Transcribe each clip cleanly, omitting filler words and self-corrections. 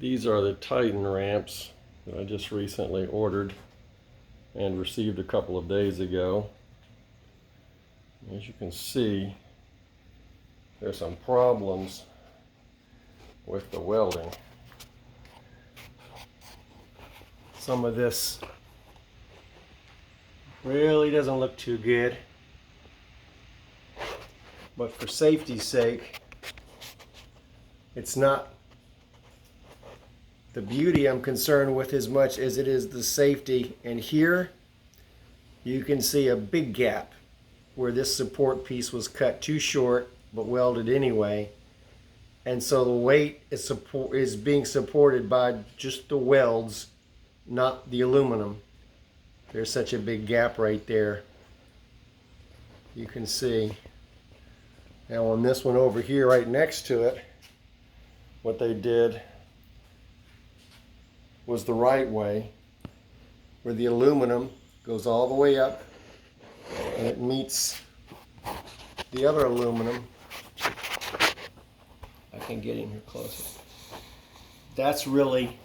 These are the Titan ramps that I just recently ordered and received a couple of days ago. As you can see, there's some problems with the welding. Some of this really doesn't look too good, but for safety's sake, it's not the beauty I'm concerned with as much as it is the safety. And here you can see a big gap where this support piece was cut too short but welded anyway, and so the weight is being supported by just the welds, not the aluminum. There's such a big gap right there, you can see. Now on this one over here right next to it, what they did was the right way, where the aluminum goes all the way up and it meets the other aluminum. I can get in here closer. That's really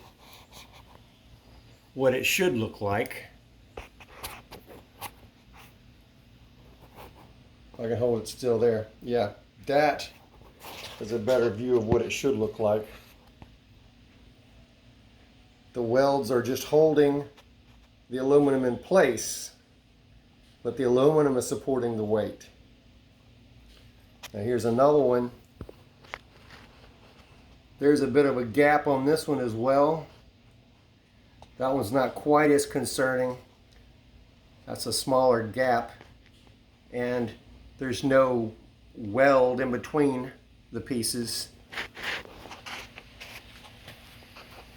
what it should look like. I can hold it still there. Yeah, that is a better view of what it should look like. The welds are just holding the aluminum in place, but the aluminum is supporting the weight. Now here's another one. There's a bit of a gap on this one as well. That one's not quite as concerning. That's a smaller gap, and there's no weld in between the pieces.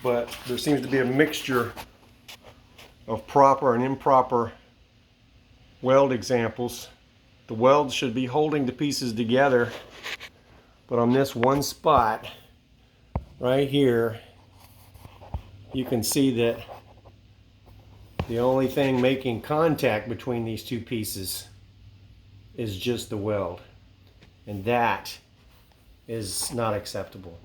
But there seems to be a mixture of proper and improper weld examples. The welds should be holding the pieces together, but on this one spot right here, you can see that the only thing making contact between these two pieces is just the weld, and that is not acceptable.